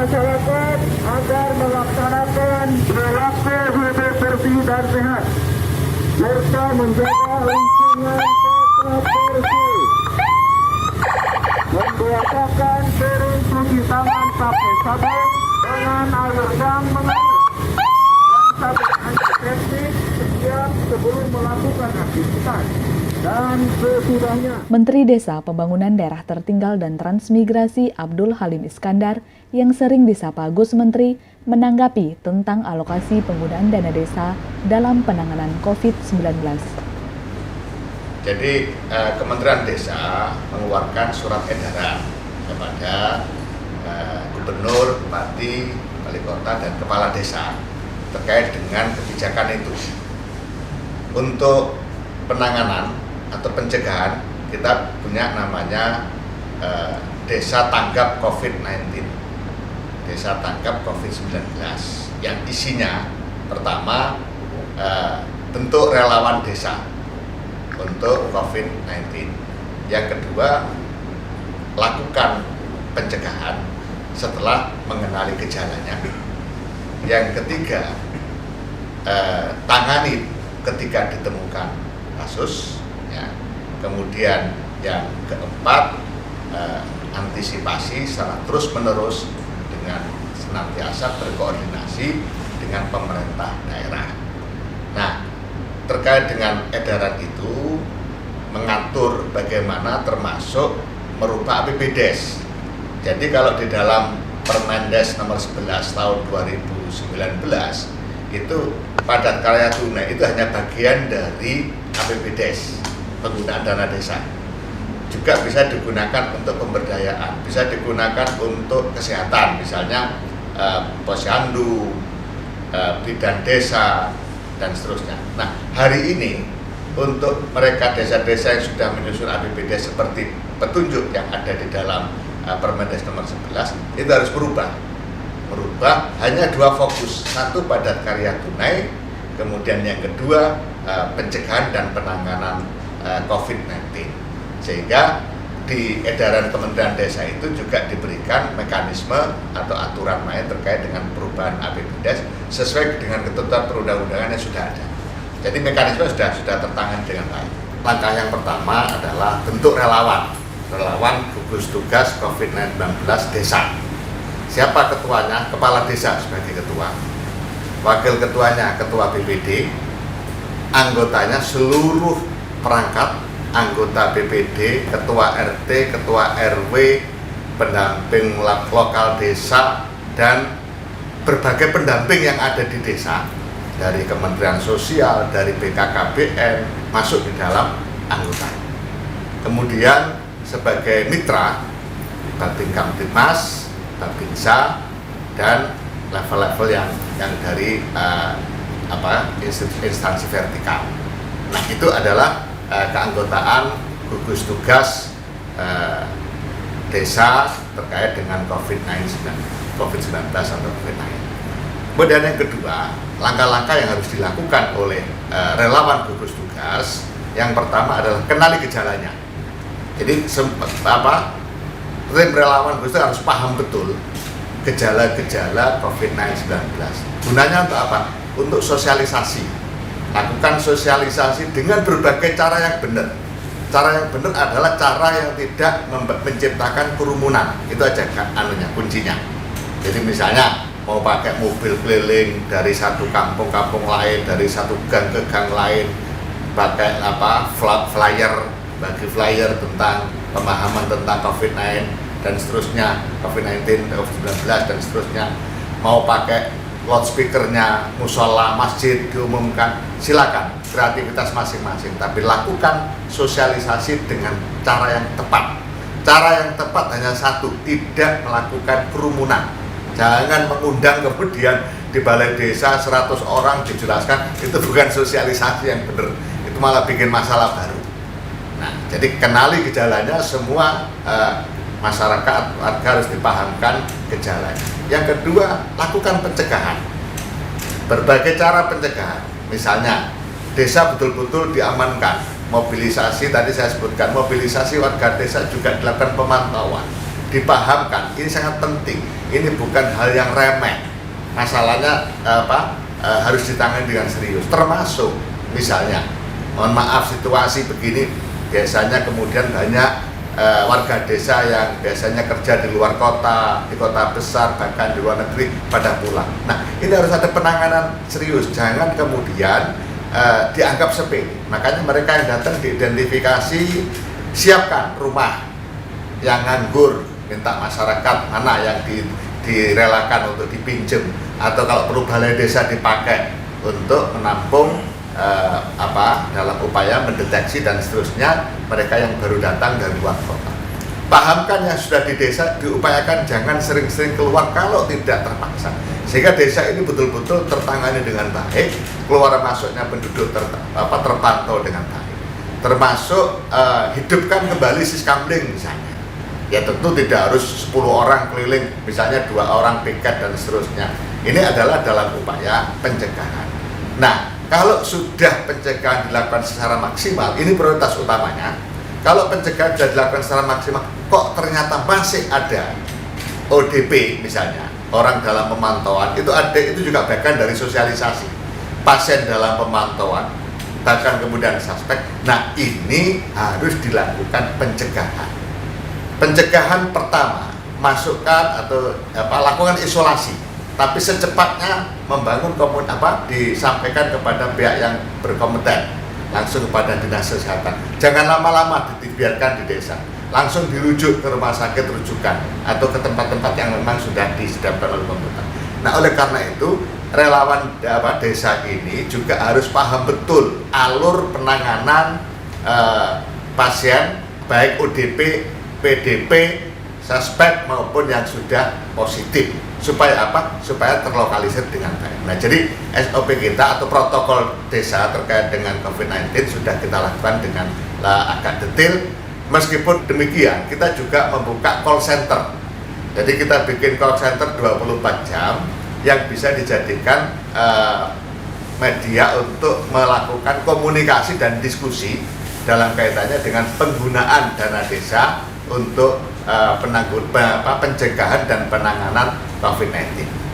masyarakat agar melaksanakan perilaku hidup bersih dan sehat serta menjaga lingkungan tetap bersih. Membiasakan sering cuci tangan pakai sabun dengan air yang mengalir dan sabun antiseptik setiap sebelum melakukan aktivitas dan sesudahnya. Menteri Desa, Pembangunan Daerah Tertinggal dan Transmigrasi Abdul Halim Iskandar yang sering disapa Gus Menteri menanggapi tentang alokasi penggunaan dana desa dalam penanganan COVID-19. Jadi Kementerian Desa mengeluarkan surat edaran kepada Gubernur, Bupati, Wali Kota, dan Kepala Desa terkait dengan kebijakan itu. Untuk penanganan atau pencegahan kita punya namanya Desa Tanggap COVID-19, Desa Tanggap COVID-19 yang isinya pertama bentuk relawan desa untuk COVID-19. Yang kedua, lakukan pencegahan setelah mengenali gejalanya. Yang ketiga, tangani ketika ditemukan kasus. Ya. Kemudian yang keempat, antisipasi secara terus-menerus dengan senantiasa berkoordinasi dengan pemerintah daerah. Nah, terkait dengan edaran itu mengatur bagaimana termasuk merubah APBDes. Jadi kalau di dalam Permendes nomor 11 tahun 2019 itu padat karya tunai itu hanya bagian dari APBDes, penggunaan dana desa. Juga bisa digunakan untuk pemberdayaan, bisa digunakan untuk kesehatan, misalnya posyandu, bidan desa, dan seterusnya. Nah, hari ini untuk mereka desa-desa yang sudah menyusun APBD seperti petunjuk yang ada di dalam Permendes nomor 11 itu harus berubah hanya dua fokus, satu padat karya tunai, kemudian yang kedua pencegahan dan penanganan COVID-19, sehingga di edaran Kementerian Desa itu juga diberikan mekanisme atau aturan main terkait dengan perubahan APBDes sesuai dengan ketentuan perundang-undangan yang sudah ada. Jadi mekanisme sudah tertangani dengan baik. Langkah yang pertama adalah bentuk relawan gugus tugas COVID-19 desa. Siapa ketuanya? Kepala desa sebagai ketua. Wakil ketuanya ketua BPD. Anggotanya seluruh perangkat anggota BPD, ketua RT, ketua RW, pendamping lokal desa, dan berbagai pendamping yang ada di desa dari Kementerian Sosial, dari BKKBN masuk di dalam anggota. Kemudian sebagai mitra Babin Kamtibmas, Babinsa, dan level-level yang dari instansi vertikal. Nah, itu adalah keanggotaan gugus tugas desa terkait dengan COVID-19 atau COVID-19. Kemudian yang kedua, langkah-langkah yang harus dilakukan oleh relawan gugus tugas, yang pertama adalah kenali gejalanya. Jadi tim relawan gugus tugas harus paham betul gejala-gejala COVID-19. Gunanya untuk apa? Untuk sosialisasi. Lakukan sosialisasi dengan berbagai cara yang benar. Cara yang benar adalah cara yang tidak menciptakan kerumunan. Itu aja kuncinya. Jadi misalnya mau pakai mobil keliling dari satu kampung lain, dari satu gang ke gang lain, pakai flyer, bagi flyer tentang pemahaman tentang COVID-19 dan seterusnya, COVID-19, COVID-19 dan seterusnya. Mau pakai loudspeakernya musola, masjid diumumkan, silakan, kreativitas masing-masing, tapi lakukan sosialisasi dengan cara yang tepat. Cara yang tepat hanya satu, tidak melakukan kerumunan. Jangan mengundang kemudian di balai desa 100 orang dijelaskan, itu bukan sosialisasi yang benar, itu malah bikin masalah baru. Nah, jadi kenali gejalanya, semua masyarakat warga harus dipahamkan gejalanya. Yang kedua, lakukan pencegahan. Berbagai cara pencegahan. Misalnya, desa betul-betul diamankan. Mobilisasi, tadi saya sebutkan, mobilisasi warga desa juga dilakukan pemantauan. dipahamkan, ini sangat penting. Ini bukan hal yang remeh. Masalahnya harus ditangani dengan serius. Termasuk misalnya, mohon maaf situasi begini, biasanya kemudian banyak warga desa yang biasanya kerja di luar kota, di kota besar, bahkan di luar negeri pada pulang. Nah, ini harus ada penanganan serius. Jangan kemudian dianggap sepele. Makanya mereka yang datang diidentifikasi, siapkan rumah yang nganggur, minta masyarakat mana yang direlakan untuk dipinjam, atau kalau perlu balai desa dipakai untuk menampung dalam upaya mendeteksi dan seterusnya mereka yang baru datang dari luar kota. Pahamkan yang sudah di desa, diupayakan jangan sering-sering keluar kalau tidak terpaksa, sehingga desa ini betul-betul tertangani dengan baik, keluar masuknya penduduk terpantau dengan baik, termasuk hidupkan kembali siskamling misalnya. Ya tentu tidak harus 10 orang keliling, misalnya 2 orang piket dan seterusnya. Ini adalah dalam upaya pencegahan. Nah, kalau sudah pencegahan dilakukan secara maksimal, ini prioritas utamanya. Kalau pencegahan sudah dilakukan secara maksimal, kok ternyata masih ada ODP misalnya, orang dalam pemantauan, itu juga bagian dari sosialisasi. Pasien dalam pemantauan, bahkan kemudian suspek. Nah, ini harus dilakukan pencegahan. Pencegahan pertama, masukkan atau lakukan isolasi. Tapi secepatnya membangun disampaikan kepada pihak yang berkompeten, langsung kepada dinas kesehatan. Jangan lama-lama dibiarkan di desa, langsung dirujuk ke rumah sakit rujukan atau ke tempat-tempat yang memang sudah disediakan oleh pemerintah. Nah, oleh karena itu relawan desa ini juga harus paham betul alur penanganan pasien baik ODP, PDP, suspek maupun yang sudah positif. Supaya supaya terlokalisir dengan baik. Nah, jadi SOP kita atau protokol desa terkait dengan COVID-19 sudah kita lakukan dengan agak detail. Meskipun demikian, kita juga membuka call center. Jadi kita bikin call center 24 jam yang bisa dijadikan media untuk melakukan komunikasi dan diskusi dalam kaitannya dengan penggunaan dana desa untuk pencegahan dan penanganan COVID-19.